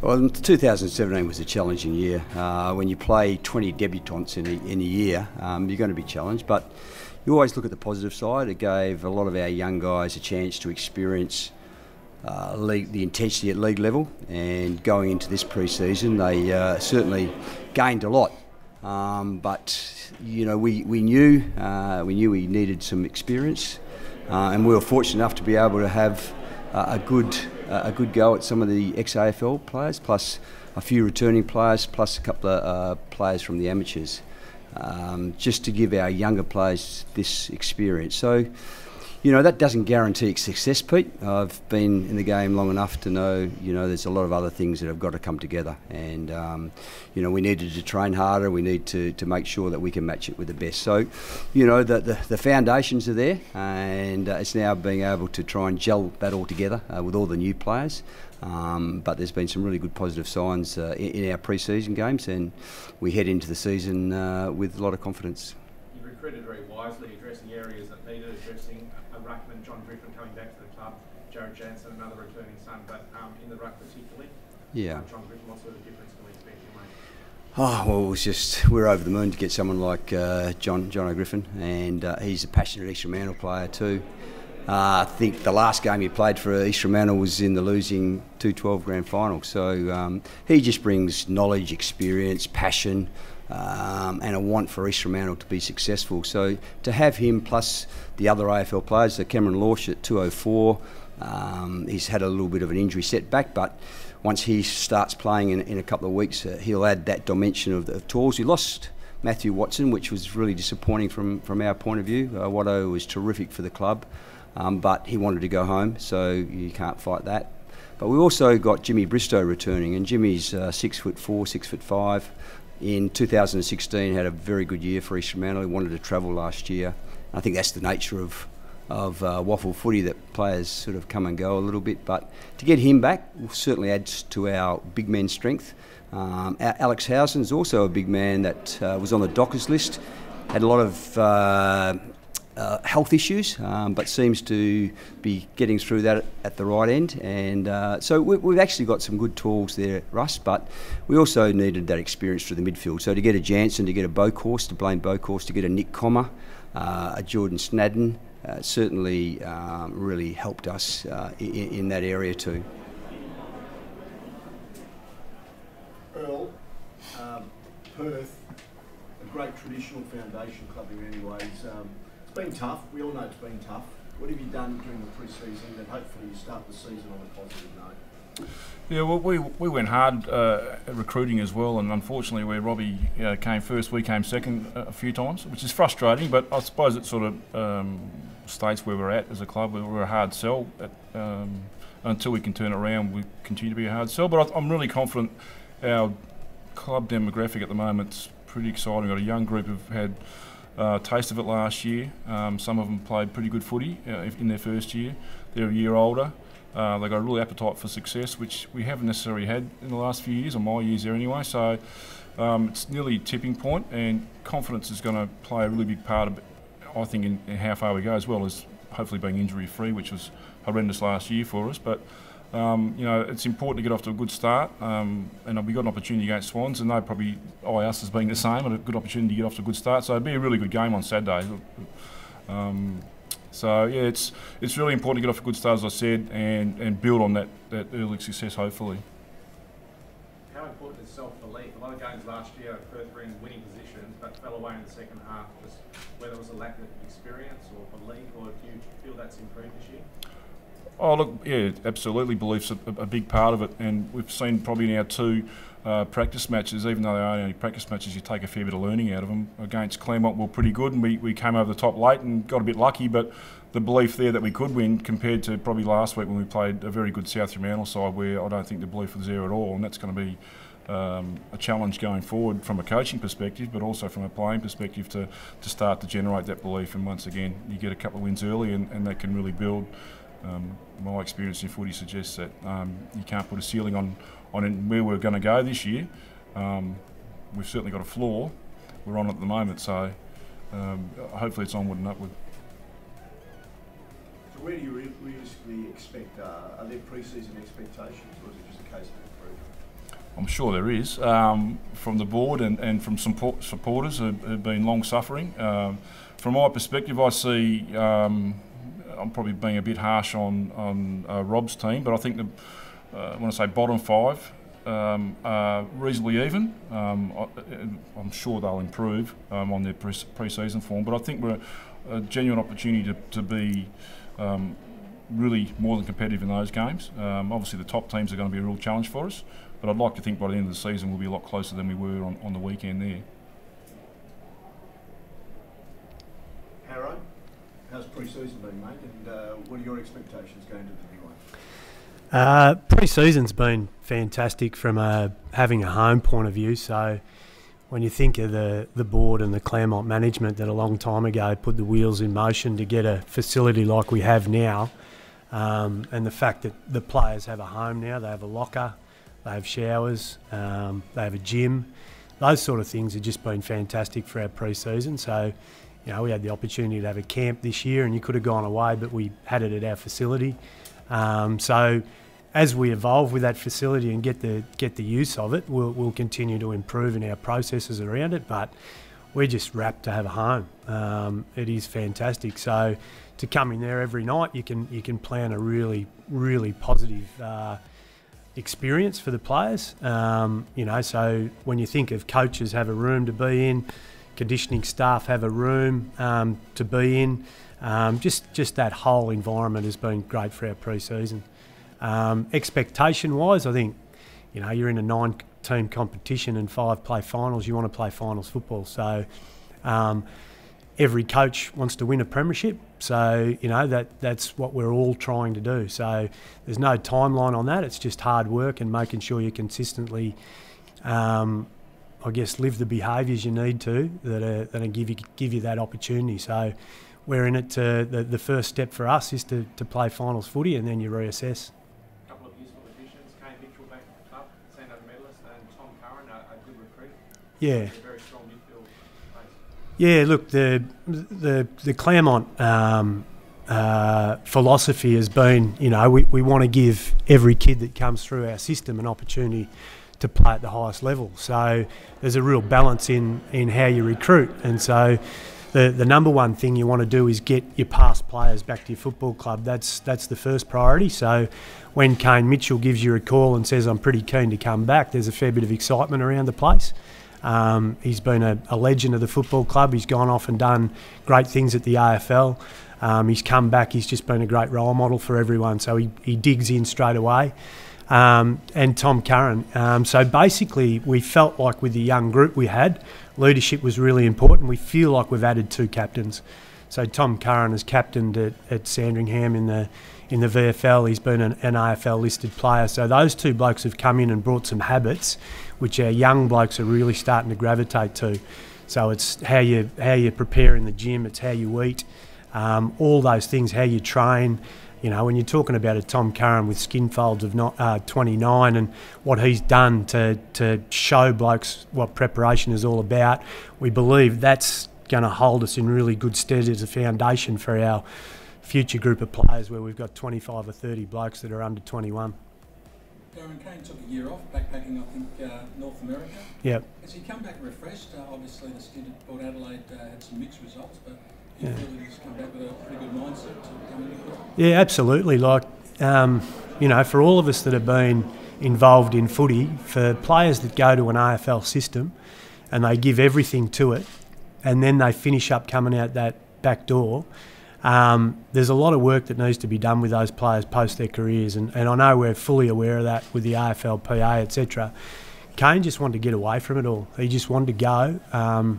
Well, 2017 was a challenging year. When you play 20 debutants in a year, you're going to be challenged, but you always look at the positive side. It gave a lot of our young guys a chance to experience the intensity at league level, and going into this pre-season, they certainly gained a lot. But you know, we knew we needed some experience, and we were fortunate enough to be able to have a good go at some of the ex-AFL players, plus a few returning players, plus a couple of players from the amateurs, just to give our younger players this experience. So, you know, that doesn't guarantee success, Pete. I've been in the game long enough to know, you know, there's a lot of other things that have got to come together, and you know, we needed to train harder. We need to make sure that we can match it with the best. So, you know, the foundations are there, and it's now being able to try and gel that all together with all the new players. But there's been some really good positive signs in our pre-season games, and we head into the season with a lot of confidence. You recruited very wisely, addressing areas that needed addressing. Ruckman, John Griffin coming back to the club, Jared Jansen, another returning son, but in the ruck particularly. Yeah. John Griffin, what sort of difference can we expect to make? Oh, well, it was just, we're over the moon to get someone like John O'Griffin, and he's a passionate East Fremantle player too. I think the last game he played for East Fremantle was in the losing 2-12 grand final. So he just brings knowledge, experience, passion, and a want for East Fremantle to be successful. So to have him plus the other AFL players, so Cameron Lorsch at 204, he's had a little bit of an injury setback, but once he starts playing in a couple of weeks, he'll add that dimension of tools. We lost Matthew Watson, which was really disappointing from our point of view. Watto was terrific for the club, but he wanted to go home, so you can't fight that. But we also got Jimmy Bristow returning, and Jimmy's 6'4", 6'5". In 2016, had a very good year for East Fremantle. He wanted to travel last year. I think that's the nature of WAFL footy, that players sort of come and go a little bit. But to get him back certainly adds to our big men strength. Alex Housen's also a big man that was on the Dockers list. Had a lot of health issues, but seems to be getting through that at the right end, and so we've actually got some good tools there, Russ, but we also needed that experience through the midfield. So to get a Jansen, to get a Bocourse, to Blaine Bocourse, to get a Nick Commer, a Jordan Snadden, certainly really helped us in that area too. Earl, Perth, a great traditional foundation club in many ways. It's been tough. We all know it's been tough. What have you done during the pre-season that hopefully you start the season on a positive note? Yeah, well, we went hard at recruiting as well, and unfortunately where Robbie came first, we came second a few times, which is frustrating, but I suppose it sort of states where we're at as a club. We're a hard sell. Until we can turn it around, we continue to be a hard sell, but I'm really confident our club demographic at the moment's pretty exciting. We've got a young group who've had taste of it last year. Some of them played pretty good footy in their first year. They're a year older. They've got a real appetite for success, which we haven't necessarily had in the last few years, or my years there anyway. So it's nearly a tipping point, and confidence is going to play a really big part of it, I think, in how far we go, as well as hopefully being injury-free, which was horrendous last year for us. But you know, it's important to get off to a good start, and we got an opportunity against Swans, and they probably eye us as being the same, and a good opportunity to get off to a good start. So it'd be a really good game on Saturday. So yeah, it's really important to get off a good start, as I said, and build on that early success, hopefully. How important is self-belief? A lot of games last year, Perth were in winning positions, but fell away in the second half. Just whether it was a lack of experience or belief, or do you feel that's improved this year? Oh look, yeah, absolutely. Belief's a big part of it, and we've seen probably in our two practice matches, even though they are only practice matches, you take a fair bit of learning out of them. Against Claremont, we were pretty good, and we came over the top late and got a bit lucky, but the belief there that we could win compared to probably last week when we played a very good South Fremantle side, where I don't think the belief was there at all, and that's going to be a challenge going forward from a coaching perspective, but also from a playing perspective to start to generate that belief. And once again, you get a couple of wins early, and that can really build. My experience in footy suggests that you can't put a ceiling on where we're going to go this year. We've certainly got a floor we're on at the moment, so hopefully it's onward and upward. So where do you realistically expect, are there pre-season expectations, or is it just a case of improvement? I'm sure there is, from the board and from some supporters who have been long suffering. From my perspective, I see, I'm probably being a bit harsh on Rob's team, but I think when I say bottom five, are reasonably even. I'm sure they'll improve on their pre-season form, but I think we're a genuine opportunity to be really more than competitive in those games. Obviously the top teams are going to be a real challenge for us, but I'd like to think by the end of the season we'll be a lot closer than we were on the weekend there. Harrow, how's pre-season been, mate, and what are your expectations going to the new one? Pre-season's been fantastic from having a home point of view. So when you think of the board and the Claremont management that a long time ago put the wheels in motion to get a facility like we have now, and the fact that the players have a home now, they have a locker, they have showers, they have a gym, those sort of things have just been fantastic for our pre-season. So, you know, we had the opportunity to have a camp this year, and you could have gone away, but we had it at our facility. So as we evolve with that facility and get the use of it, we'll continue to improve in our processes around it. But we're just rapt to have a home. It is fantastic. So to come in there every night, you can plan a really, really positive experience for the players. You know, so when you think of coaches have a room to be in, conditioning staff have a room to be in, just that whole environment has been great for our pre-season. Expectation-wise, I think, you know, you're in a 9-team competition and 5 play finals. You want to play finals football. So every coach wants to win a premiership. So, you know, that's what we're all trying to do. So there's no timeline on that. It's just hard work and making sure you consistently, I guess, live the behaviours you need to that give you that opportunity. So we're in it the first step for us is to play finals footy, and then you reassess. A couple of useful additions, Kane Mitchell back at the club, Sandover medalist, and Tom Curran, a good recruit. Yeah. A very strong midfield base. Yeah, look, the Claremont philosophy has been, you know, we want to give every kid that comes through our system an opportunity to play at the highest level. So there's a real balance in how you recruit, and so the number one thing you want to do is get your past players back to your football club. That's the first priority. So when Kane Mitchell gives you a call and says, I'm pretty keen to come back, there's a fair bit of excitement around the place. He's been a legend of the football club. He's gone off and done great things at the AFL. He's come back. He's just been a great role model for everyone. So he digs in straight away. And Tom Curran. So basically we felt like with the young group we had, leadership was really important. We feel like we've added 2 captains. So Tom Curran has captained at Sandringham in the VFL. He's been an AFL listed player. So those 2 blokes have come in and brought some habits which our young blokes are really starting to gravitate to. So it's how you prepare in the gym, it's how you eat, all those things, how you train. You know, when you're talking about a Tom Curran with skin folds of 29 and what he's done to show blokes what preparation is all about, we believe that's going to hold us in really good stead as a foundation for our future group of players, where we've got 25 or 30 blokes that are under 21. Darren, Kane took a year off, backpacking, I think, North America. Yep. Has he come back refreshed? Obviously the stint at Port Adelaide had some mixed results, but do you feel that he's come back with a pretty good mindset to come into it? Yeah, absolutely. Like, you know, for all of us that have been involved in footy, for players that go to an AFL system and they give everything to it and then they finish up coming out that back door, there's a lot of work that needs to be done with those players post their careers, and I know we're fully aware of that with the AFLPA, etc. Kane just wanted to get away from it all. He just wanted to go,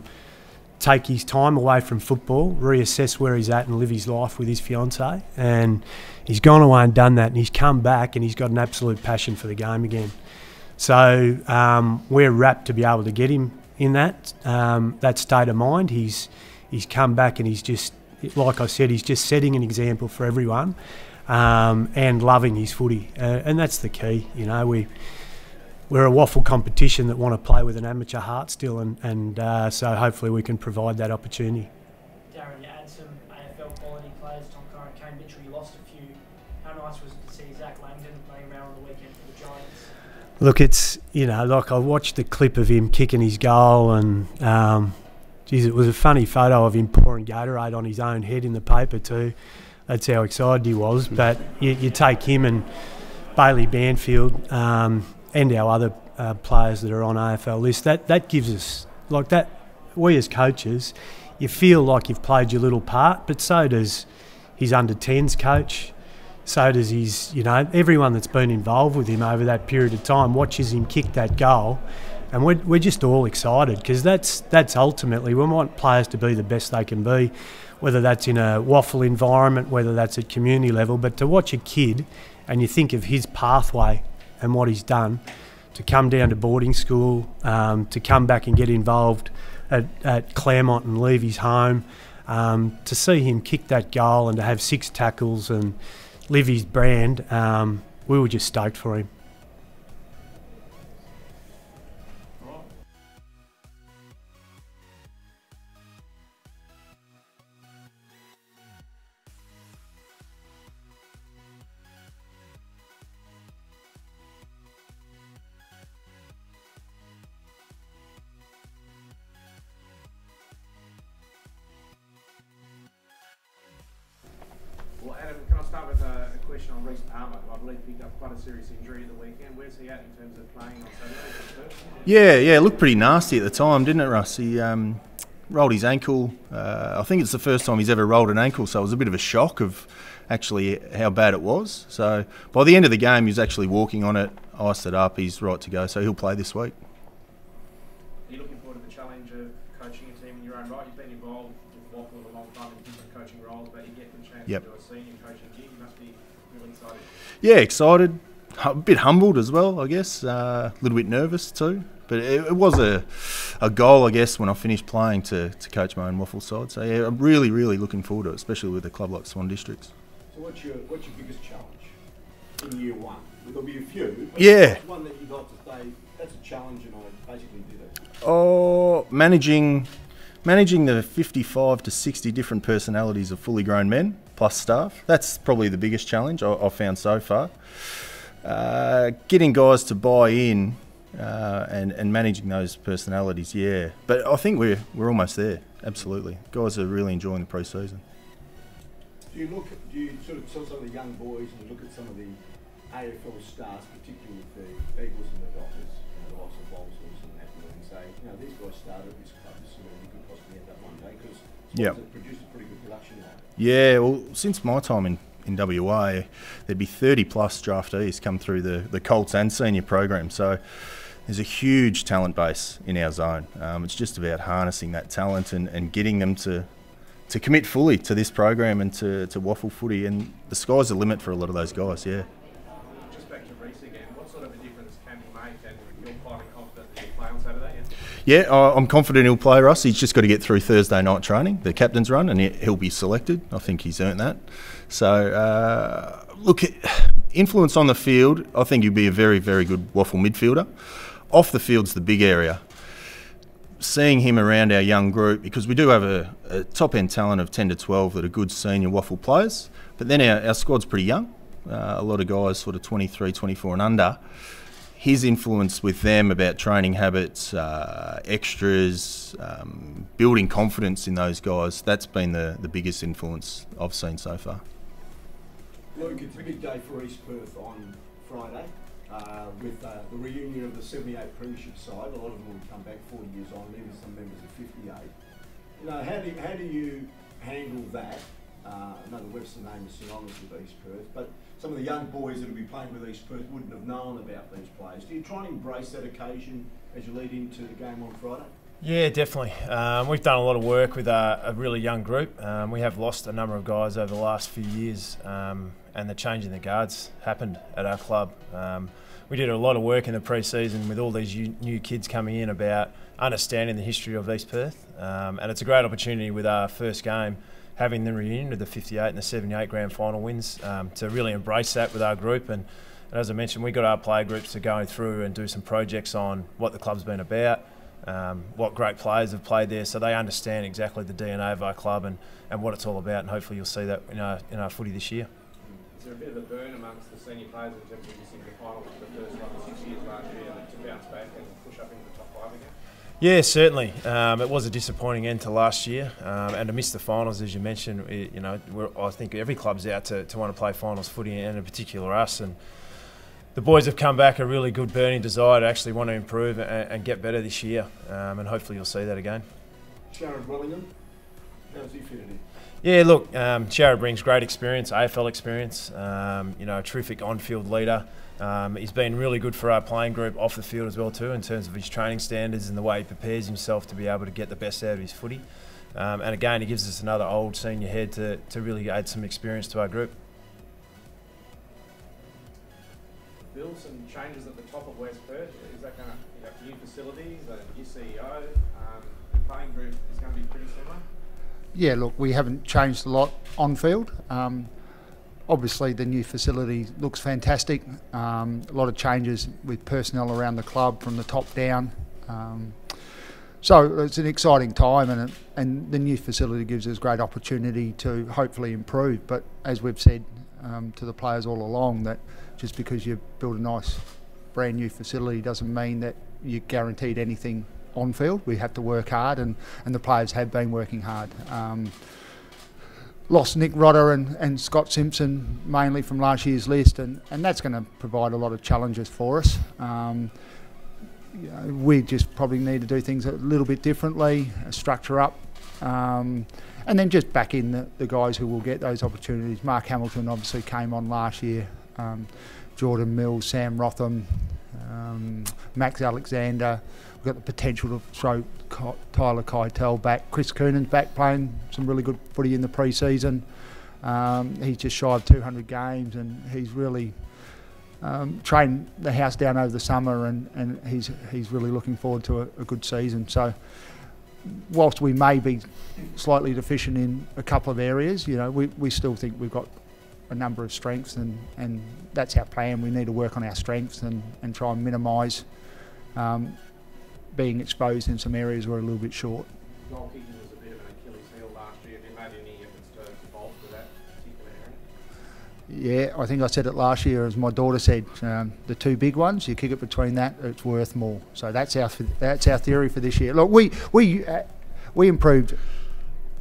take his time away from football, reassess where he's at and live his life with his fiancée, and he's gone away and done that, and he's come back and he's got an absolute passion for the game again. So we're rapt to be able to get him in that state of mind. He's come back and he's just, like I said, he's just setting an example for everyone, and loving his footy, and that's the key. You know, we're a WAFL competition that want to play with an amateur heart still, and so hopefully we can provide that opportunity. Darren, you add some AFL quality players, Tom Curran, Kane Mitchell, you lost a few. How nice was it to see Zach Langdon playing around on the weekend for the Look, it's, you know, like I watched the clip of him kicking his goal and, geez, it was a funny photo of him pouring Gatorade on his own head in the paper too. That's how excited he was. But you take him and Bailey Banfield and our other players that are on AFL list, that gives us, like that, we as coaches, you feel like you've played your little part, but so does his under-10s coach. So does his, you know, everyone that's been involved with him over that period of time watches him kick that goal, and we're just all excited because that's ultimately, we want players to be the best they can be, whether that's in a WAFL environment, whether that's at community level. But to watch a kid and you think of his pathway and what he's done, to come down to boarding school, to come back and get involved at Claremont and leave his home, to see him kick that goal and to have 6 tackles and live his brand, we were just stoked for him. Well, Adam, can I start with a question on Reece Palmer, who I believe picked up quite a serious injury at the weekend. Where's he at in terms of playing on Saturday? Yeah, it looked pretty nasty at the time, didn't it, Russ? He rolled his ankle. I think it's the first time he's ever rolled an ankle, so it was a bit of a shock of actually how bad it was. So by the end of the game, he was actually walking on it, iced it up, he's right to go, so he'll play this week. Are you looking forward to the challenge of coaching a team in your own right? You've been involved with WAFL for a long time in different coaching roles, but you get the chance to do a senior coaching gig. You must be really excited. Yeah, excited. A bit humbled as well, I guess. A little bit nervous too. But it was a goal, I guess, when I finished playing to coach my own WAFL side. So yeah, I'm really, really looking forward to it, especially with a club like Swan Districts. So what's your biggest challenge in year one? There'll be a few. But Yeah. One that you'd like to say, that's a challenge and I basically did it. Oh, managing the 55 to 60 different personalities of fully grown men plus staff. That's probably the biggest challenge I've found so far. Getting guys to buy in and managing those personalities, yeah. But I think we're almost there, absolutely. Guys are really enjoying the pre-season. Do you sort of tell some of the young boys and look at some of the AFL stars, particularly with the Eagles and the Dockers, the likes of Walsall and that, and say, you know, these guys started at this club, this is where you could possibly end up one day, because it's produced a pretty good production line. Yeah, well, since my time in WA, there'd be 30 plus draftees come through the Colts and senior program, so there's a huge talent base in our zone. It's just about harnessing that talent and getting them to commit fully to this program and to WAFL footy, and the sky's the limit for a lot of those guys, yeah. Just back to Reece again, what sort of a difference can he make, and you're quite confident that he'll play on Saturday? Yeah, I'm confident he'll play, Russ. He's just got to get through Thursday night training, the captain's run, and he'll be selected. I think he's earned that. So, look, influence on the field, I think he'll be a very, very good WAFL midfielder. Off the field's the big area. Seeing him around our young group, because we do have a top-end talent of 10 to 12 that are good senior WAFL players, but then our squad's pretty young. A lot of guys sort of 23, 24 and under. His influence with them about training habits, extras, building confidence in those guys, that's been the biggest influence I've seen so far. Luke, it's a big day for East Perth on Friday with the reunion of the 78 Premiership side. A lot of them will come back 40 years on, even some members of 58. You know, how do you handle that? I know the Webster name is synonymous with East Perth, but some of the young boys that will be playing with East Perth wouldn't have known about these players. Do you try and embrace that occasion as you lead into the game on Friday? Yeah, definitely. We've done a lot of work with a really young group. We have lost a number of guys over the last few years, and the change in the guards happened at our club. We did a lot of work in the pre-season with all these new kids coming in about understanding the history of East Perth, and it's a great opportunity with our first game, having the reunion of the 58 and the 78 grand final wins, to really embrace that with our group. And as I mentioned, we got our player groups to go through and do some projects on what the club's been about, what great players have played there, so they understand exactly the DNA of our club and what it's all about, and hopefully you'll see that in our footy this year. It's there a bit of a burn amongst the senior players in terms of missing the final for the first 5 or 6 years last year to bounce back and push up into the top 5 again? Yeah, certainly. It was a disappointing end to last year, and to miss the finals, as you mentioned. I think every club's out to want to play finals footy, and in particular us. And the boys have come back a really good burning desire to actually want to improve and get better this year, and hopefully you'll see that again. Sharad Wellingham, how's he fitted in? Yeah, look, Sharad brings great experience, AFL experience. A terrific on-field leader. He's been really good for our playing group off the field as well too, in terms of his training standards and the way he prepares himself to be able to get the best out of his footy. And again, he gives us another old senior head to really add some experience to our group. Bill, some changes at the top of West Perth. Is that going to new facilities, a new CEO? The playing group is going to be pretty similar? Yeah, look, we haven't changed a lot on field. Obviously, the new facility looks fantastic. A lot of changes with personnel around the club from the top down. So it's an exciting time, and the new facility gives us great opportunity to hopefully improve. But as we've said to the players all along, that just because you build a nice brand new facility doesn't mean that you're guaranteed anything on field. We have to work hard, and the players have been working hard. Lost Nick Rodder and Scott Simpson mainly from last year's list, and that's going to provide a lot of challenges for us. We just probably need to do things a little bit differently, structure up, and then just back in the guys who will get those opportunities. Mark Hamilton obviously came on last year, Jordan Mills, Sam Rotham, Max Alexander. We've got the potential to throw Tyler Keitel back. Chris Coonan's back playing some really good footy in the pre-season. He's just shy of 200 games, and he's really trained the house down over the summer, and he's really looking forward to a good season. So whilst we may be slightly deficient in a couple of areas, we still think we've got a number of strengths, and that's our plan. We need to work on our strengths and try and minimise being exposed in some areas we're a little bit short. Goal kicking was a bit of an Achilles heel last year. Have you made any efforts to bolster that particular area? Yeah, I think I said it last year, as my daughter said, the two big ones, you kick it between that, it's worth more. So that's our theory for this year. Look, we improved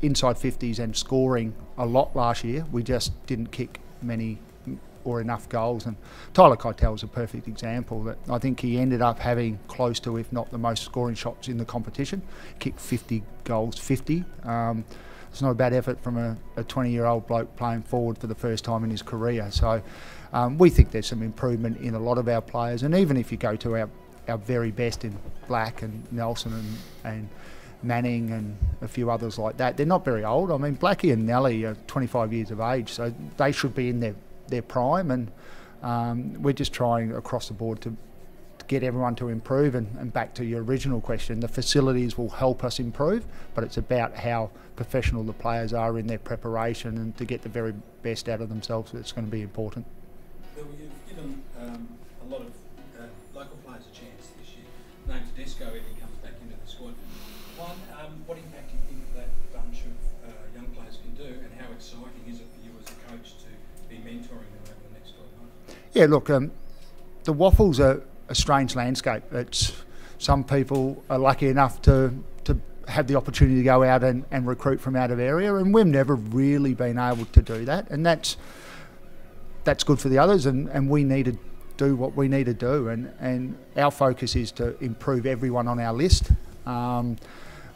inside 50s and scoring a lot last year. We just didn't kick many or enough goals, and Tyler Keitel is a perfect example. That I think he ended up having close to, if not the most scoring shots in the competition. Kicked 50 goals, 50. It's not a bad effort from a 20-year-old bloke playing forward for the first time in his career. So we think there's some improvement in a lot of our players, and even if you go to our very best in Black and Nelson and Manning and a few others like that, they're not very old. I mean, Blackie and Nelly are 25 years of age, so they should be in their prime, and we're just trying across the board to get everyone to improve. And back to your original question, the facilities will help us improve, but it's about how professional the players are in their preparation and to get the very best out of themselves. It's going to be important. Bill, you've given a lot of local players a chance this year. Named Tedesco, if he comes back into the squad. One, what impact do you think that bunch of young players can do, and how exciting is it for you as a coach to be mentoring them over the next 12 months? Yeah, look, the WAFL's a strange landscape. It's some people are lucky enough to have the opportunity to go out and recruit from out of area, and we've never really been able to do that, and that's good for the others, and we need to do what we need to do, and our focus is to improve everyone on our list.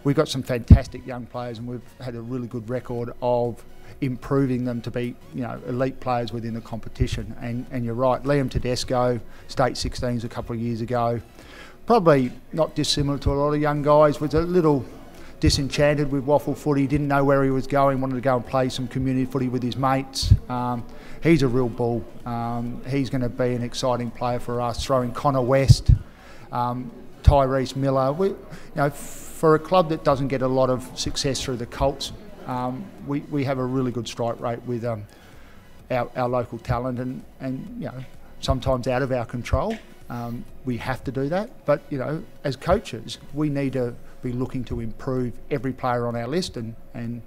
We've got some fantastic young players, and we've had a really good record of improving them to be, elite players within the competition. And you're right, Liam Tedesco, State 16s a couple of years ago, probably not dissimilar to a lot of young guys, was a little disenchanted with WAFL footy, didn't know where he was going, wanted to go and play some community footy with his mates. He's a real bull. He's going to be an exciting player for us. Throwing Connor West, Tyrese Miller. For a club that doesn't get a lot of success through the Colts, we have a really good strike rate with our local talent, and sometimes out of our control. We have to do that, but as coaches, we need to be looking to improve every player on our list, and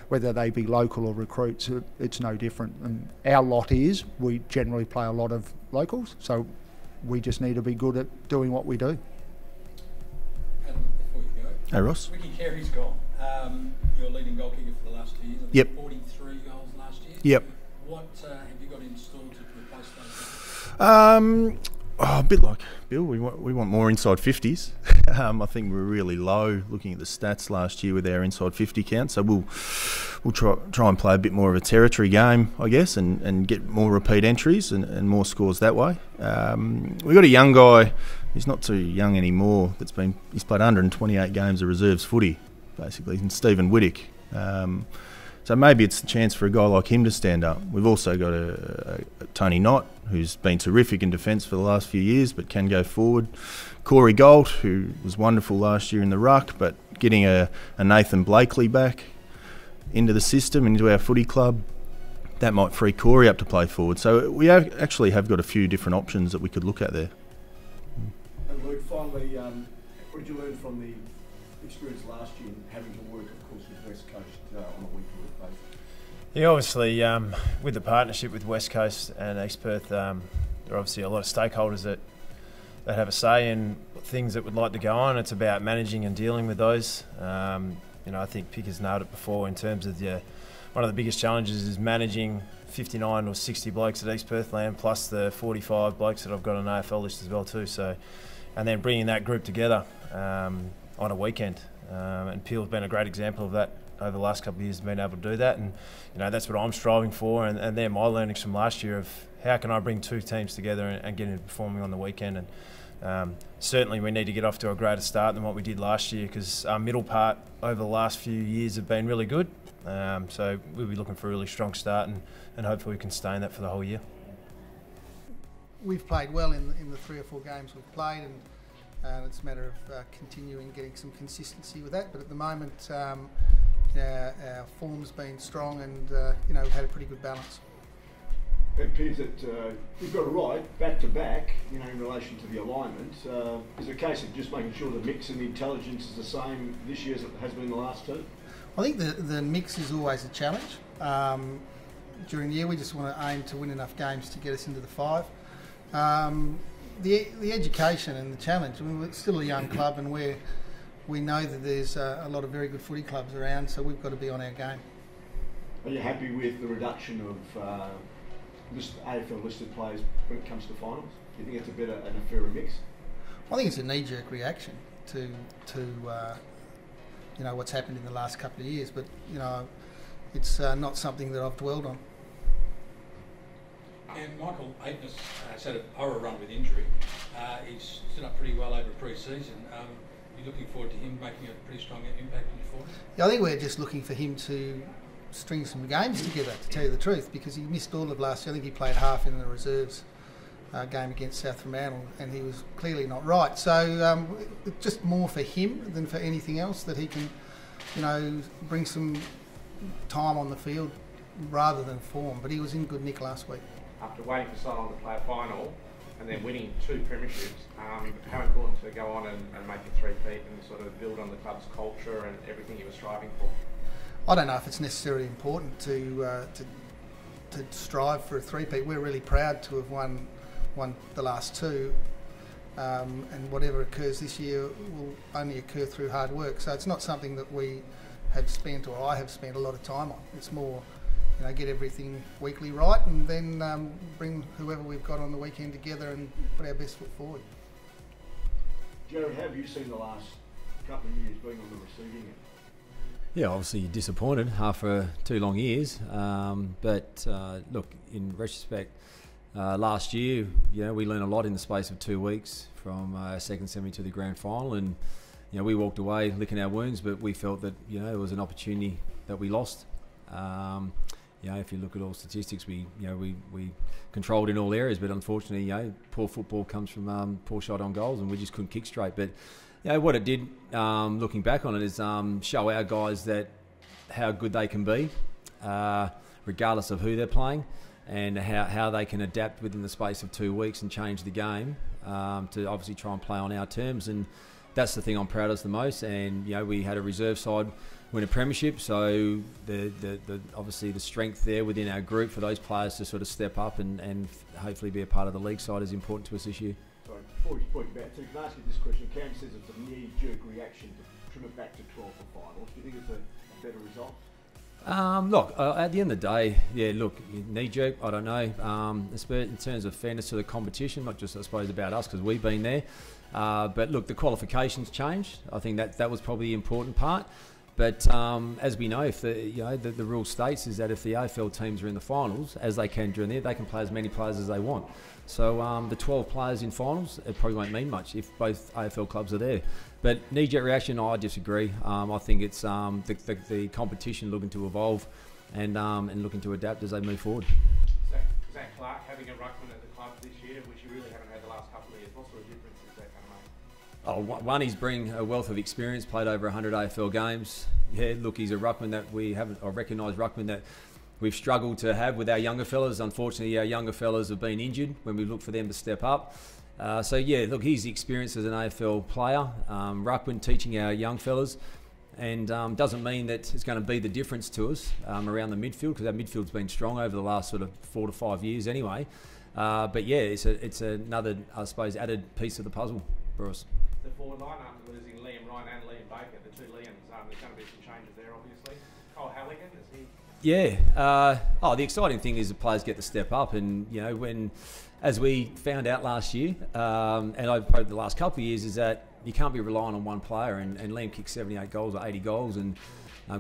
whether they be local or recruits, it's no different. And our lot is we generally play a lot of locals, so we just need to be good at doing what we do. Adam, before you go, Hey Ross. Ricky Carey's gone. Your leading goal kicker for the last 2 years. I think Yep. 43 goals last year. Yep. What have you got installed to replace those? A bit like Bill, we want more inside 50s. I think we're really low looking at the stats last year with our inside 50 count, so we'll try and play a bit more of a territory game, I guess, and get more repeat entries and more scores that way. We've got a young guy, he's not too young anymore, he's played 128 games of reserves footy, basically, and Stephen Whittick. So maybe it's a chance for a guy like him to stand up. We've also got a Tony Knott, who's been terrific in defence for the last few years, but can go forward. Corey Galt, who was wonderful last year in the ruck, but getting a Nathan Blakely back into the system, into our footy club, that might free Corey up to play forward. So we actually have got a few different options that we could look at there. And Luke, finally, what did you learn from the experience last year and having to work, of course, with West Coast on a week-to-week basis? Yeah, obviously, with the partnership with West Coast and East Perth, there are obviously a lot of stakeholders that have a say in things that would like to go on. It's about managing and dealing with those. I think Pick has nailed it before in terms of one of the biggest challenges is managing 59 or 60 blokes at East Perth land, plus the 45 blokes that I've got on AFL list as well too. So, and then bringing that group together on a weekend. And Peel's been a great example of that over the last couple of years, been able to do that, and that's what I'm striving for, and they're my learnings from last year of how can I bring two teams together and get into performing on the weekend. And certainly we need to get off to a greater start than what we did last year, because our middle part over the last few years have been really good, so we'll be looking for a really strong start, and hopefully we can stay in that for the whole year. We've played well in the 3 or 4 games we've played, and it's a matter of continuing getting some consistency with that, but at the moment our form's been strong, and we've had a pretty good balance. It appears that you've got it right, back to back, in relation to the alignment. Is it a case of just making sure the mix and the intelligence is the same this year as it has been in the last 2? I think the mix is always a challenge. During the year we just want to aim to win enough games to get us into the 5. The education and the challenge, I mean, we're still a young club, and we know that there's a lot of very good footy clubs around, so we've got to be on our game. Are you happy with the reduction of AFL listed players when it comes to finals? Do you think it's a better and a fairer mix? I think it's a knee-jerk reaction to what's happened in the last couple of years, but it's not something that I've dwelled on. And Michael Aitness has had a horror run with injury. He's stood up pretty well over pre-season. You're looking forward to him making a pretty strong impact in your form? Yeah, I think we're just looking for him to string some games together, to tell you the truth, because he missed all of last year. I think he played half in the reserves game against South Fremantle, and he was clearly not right. So it's just more for him than for anything else, that he can, bring some time on the field rather than form. But he was in good nick last week. After waiting for so long to play a final and then winning 2 premierships, how important to go on and make a three-peat and sort of build on the club's culture and everything you were striving for? I don't know if it's necessarily important to strive for a three-peat. We're really proud to have won the last 2, and whatever occurs this year will only occur through hard work. So it's not something that we have spent, or I have spent, a lot of time on. It's more, get everything weekly right, and then bring whoever we've got on the weekend together and put our best foot forward. Jared, how have you seen the last couple of years being on the receiving end? Yeah, obviously disappointed after 2 long years, but look, in retrospect, last year, we learned a lot in the space of 2 weeks, from our second semi to the grand final, and we walked away licking our wounds, but we felt that it was an opportunity that we lost. If you look at all statistics, we controlled in all areas, but unfortunately, poor football comes from poor shot on goals, and we just couldn't kick straight. But what it did, looking back on it, is show our guys that how good they can be, regardless of who they're playing, and how they can adapt within the space of 2 weeks and change the game to obviously try and play on our terms. And that's the thing I'm proud of the most. And we had a reserve side win a premiership. So the obviously the strength there within our group for those players to sort of step up and hopefully be a part of the league side is important to us this year. Sorry, before we speak about it, so can I ask you this question? Cam says it's a knee-jerk reaction to trim it back to 12 for finals. Do you think it's a better result? Look, at the end of the day, yeah, look, knee-jerk, I don't know. In terms of fairness to the competition, not just, I suppose, about us because we've been there. But look, the qualifications changed. I think that was probably the important part. But as we know, if the rule states is that if the AFL teams are in the finals, as they can during there, they can play as many players as they want. So the 12 players in finals, it probably won't mean much if both AFL clubs are there. But knee-jerk reaction, I disagree. I think it's the competition looking to evolve and looking to adapt as they move forward. Zach Clark having a ruckman at the club this year, which you really haven't had the last couple of years. What sort of difference is that going to make? One, he's bringing a wealth of experience, played over 100 AFL games. Yeah, look, he's a ruckman that we haven't, a recognised ruckman that we've struggled to have with our younger fellas. Unfortunately, our younger fellas have been injured when we look for them to step up. So yeah, look, he's experienced as an AFL player, ruckman, teaching our young fellas, and doesn't mean that it's going to be the difference to us around the midfield, because our midfield's been strong over the last sort of 4 to 5 years anyway. But yeah, it's another, I suppose, added piece of the puzzle for us. The forward line, after losing Liam Ryan and Liam Baker, the two Liams, there's going to be some changes there, obviously. Cole Halligan, is he? Yeah. The exciting thing is the players get to step up, and you know, as we found out last year, and I've probably the last couple of years, is that you can't be relying on one player. And Liam kicked 78 goals or 80 goals, and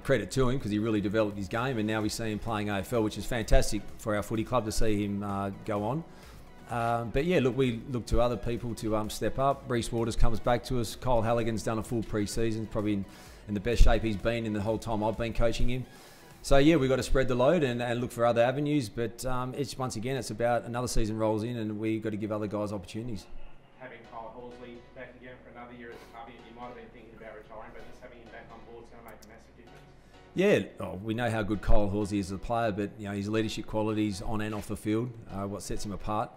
credit to him because he really developed his game, and now we see him playing AFL, which is fantastic for our footy club to see him go on. But yeah, look, we look to other people to step up. Reece Waters comes back to us. Cole Halligan's done a full pre-season, probably in the best shape he's been in the whole time I've been coaching him. So yeah, we've got to spread the load and look for other avenues. But once again, it's about another season rolls in, and we've got to give other guys opportunities. Having Kyle Horsley back again for another year at the club, you might have been thinking about retiring, but just having him back on board is going to make a massive difference. Yeah, we know how good Kyle Horsley is as a player, but you know his leadership qualities on and off the field, what sets him apart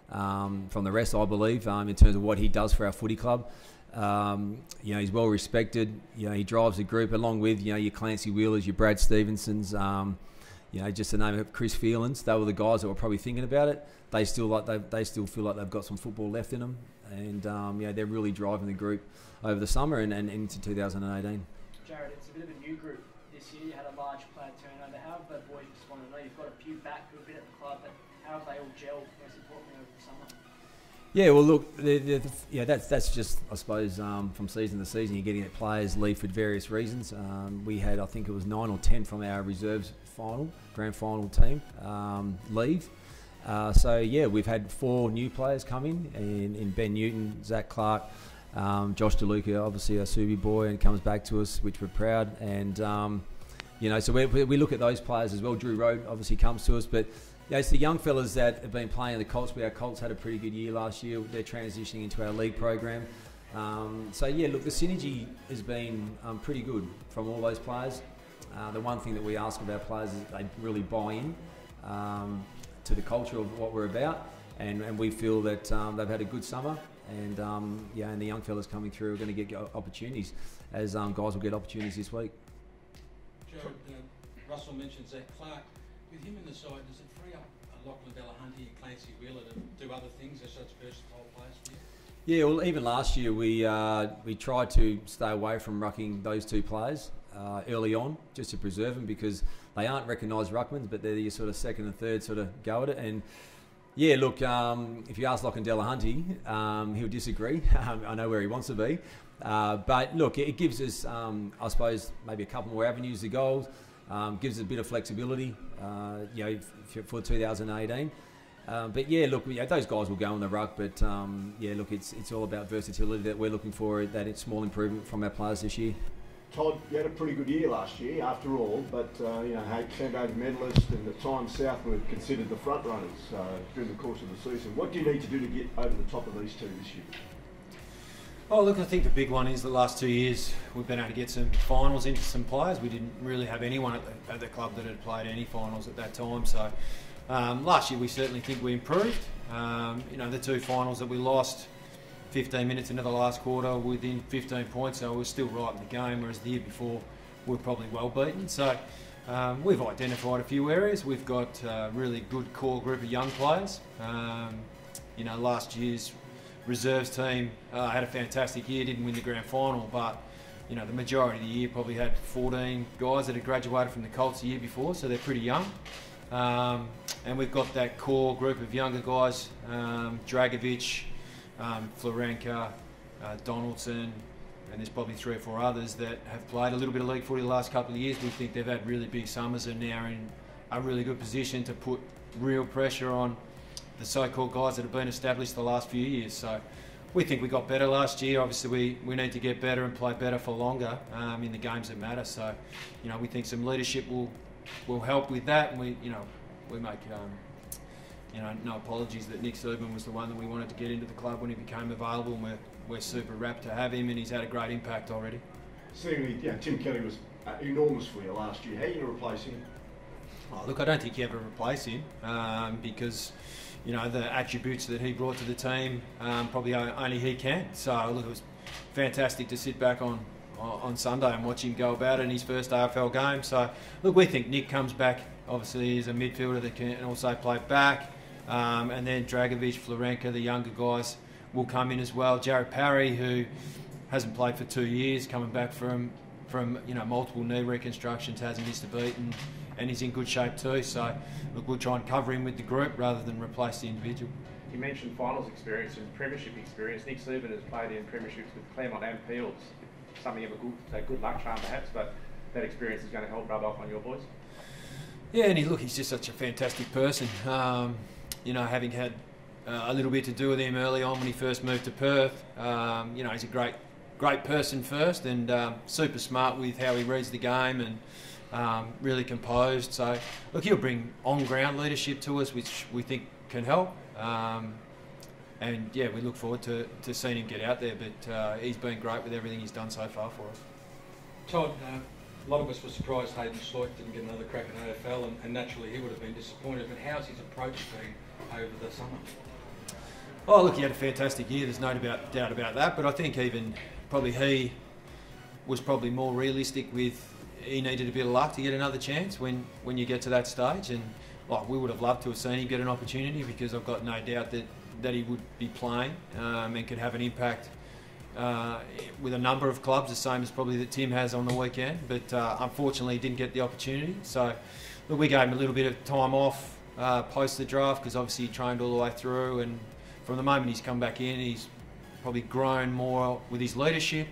from the rest, I believe, in terms of what he does for our footy club. You know, he's well respected. You know, he drives the group along with, you know, your Clancy Wheelers, your Brad Stevensons, you know, just the name of Chris Phelan's. They were the guys that were probably thinking about it. They still feel like they've got some football left in them, and you know, they're really driving the group over the summer and into 2018. Jared, it's a bit of a new group this year. You had a large player turnover. How have the boys responded? I know you've got a few back who have been at the club, but how have they all gelled, most importantly, over the summer? Yeah, well, look, that's just, I suppose, from season to season, you're getting players leave for various reasons. We had, I think it was 9 or 10 from our reserves grand final team leave. So yeah, we've had 4 new players come in Ben Newton, Zach Clark, Josh DeLuca, obviously a Subi boy, and comes back to us, which we're proud. And you know, so we look at those players as well. Drew Rowe obviously comes to us, but yeah, it's the young fellas that have been playing the Colts. Our Colts had a pretty good year last year. They're transitioning into our league program. So yeah, look, the synergy has been pretty good from all those players. The one thing that we ask of our players is that they really buy in to the culture of what we're about, and we feel that they've had a good summer, and yeah, and the young fellas coming through are going to get opportunities, as guys will get opportunities this week. Jared, Russell mentioned Zach Clark. With him in the side, does it free up Lachlan Delahunty and Clancy Wheeler to do other things as such versatile players for you? Yeah, well, even last year we tried to stay away from rucking those two players early on, just to preserve them, because they aren't recognised ruckmans, but they're your sort of second and third sort of go at it. And yeah, look, if you ask Lachlan Delahunty, he'll disagree. I know where he wants to be, but look, it gives us, I suppose, maybe a couple more avenues to goals. Gives us a bit of flexibility, you know, for 2018. But yeah, look, those guys will go on the ruck. But yeah, look, it's all about versatility that we're looking for. That it's small improvement from our players this year. Todd, you had a pretty good year last year, after all. But you know, Sandover medalist, and at times South were considered the front runners during the course of the season. What do you need to do to get over the top of these two this year? Oh, look, I think the big one is the last 2 years we've been able to get some finals into some players. We didn't really have anyone at the club that had played any finals at that time. So last year we certainly think we improved. You know, the 2 finals that we lost 15 minutes into the last quarter within 15 points, so we were still right in the game, whereas the year before we're probably well beaten. So we've identified a few areas. We've got a really good core group of young players. You know, last year's reserves team had a fantastic year, didn't win the grand final, but you know, the majority of the year probably had 14 guys that had graduated from the Colts the year before, so they're pretty young. And we've got that core group of younger guys, Dragovic, Florenka, Donaldson, and there's probably 3 or 4 others that have played a little bit of league footy the last couple of years. We think they've had really big summers and now are in a really good position to put real pressure on the so-called guys that have been established the last few years. So we think we got better last year. Obviously, we need to get better and play better for longer in the games that matter. So, you know, we think some leadership will help with that. And we make no apologies that Nick Subban was the one that we wanted to get into the club when he became available, and we're super rapt to have him, and he's had a great impact already. Seemingly, Tim Kelly was enormous for you last year. How are you going to replace him? Oh, look, I don't think you ever replace him because, you know, the attributes that he brought to the team, probably only he can. So, look, it was fantastic to sit back on Sunday and watch him go about it in his first AFL game. So, look, we think Nick comes back. Obviously, he's a midfielder that can also play back. And then Dragovic, Florenka, the younger guys will come in as well. Jared Parry, who hasn't played for 2 years, coming back from you know, multiple knee reconstructions, hasn't missed a beat, and he's in good shape too. So, look, we'll try and cover him with the group rather than replace the individual. You mentioned finals experience and Premiership experience. Nick Subban has played in Premierships with Claremont and Peels. Something of a good luck charm perhaps, but that experience is going to help rub off on your boys. Yeah, and he's just such a fantastic person. You know, having had a little bit to do with him early on when he first moved to Perth, you know, he's a great person first, and super smart with how he reads the game, and really composed. So, look, he'll bring on-ground leadership to us, which we think can help. And yeah, we look forward to seeing him get out there, but he's been great with everything he's done so far for us. Todd, a lot of us were surprised Hayden Sloit didn't get another crack at AFL, and naturally he would have been disappointed, but how's his approach been over the summer? Oh, look, he had a fantastic year, there's no doubt about that, but I think even probably he was probably more realistic with he needed a bit of luck to get another chance when you get to that stage, and like, we would have loved to have seen him get an opportunity, because I've got no doubt that he would be playing and could have an impact with a number of clubs, the same as probably that Tim has on the weekend, but unfortunately he didn't get the opportunity. So look, we gave him a little bit of time off post the draft, because obviously he trained all the way through, and from the moment he's come back in, he's probably grown more with his leadership,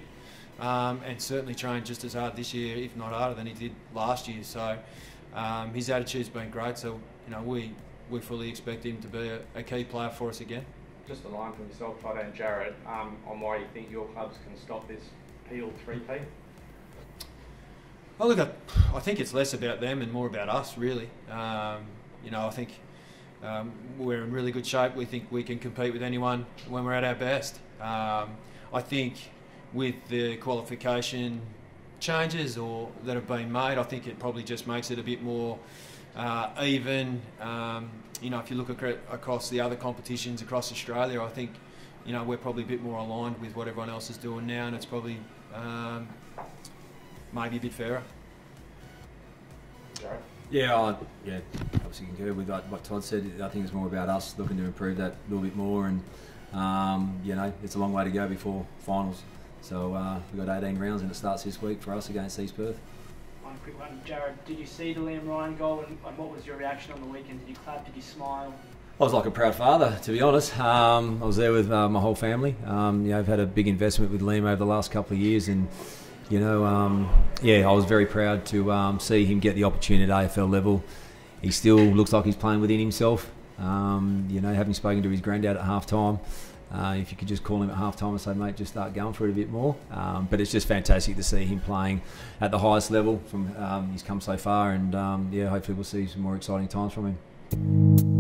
and certainly trained just as hard this year, if not harder than he did last year. So his attitude's been great, so you know, we fully expect him to be a key player for us again. Just a line from yourself, Todd and Jared, on why you think your clubs can stop this Peel 3P? Well, look, I think it's less about them and more about us, really. You know, I think we're in really good shape. We think we can compete with anyone when we're at our best. I think with the qualification changes that have been made, I think it probably just makes it a bit more even. You know, if you look across the other competitions across Australia, I think, you know, we're probably a bit more aligned with what everyone else is doing now, and it's probably maybe a bit fairer. Jared? Yeah, obviously concur with what Todd said. I think it's more about us looking to improve that a little bit more, and you know, it's a long way to go before finals. So we've got 18 rounds, and it starts this week for us against East Perth. One quick one, Jared. Did you see the Liam Ryan goal, and what was your reaction on the weekend? Did you clap? Did you smile? I was like a proud father, to be honest. I was there with my whole family. You know, I've had a big investment with Liam over the last couple of years, and you know, yeah, I was very proud to see him get the opportunity at AFL level. He still looks like he's playing within himself. You know, having spoken to his granddad at half time, if you could just call him at half time and say, mate, just start going for it a bit more. But it's just fantastic to see him playing at the highest level from he's come so far, and yeah, hopefully we'll see some more exciting times from him.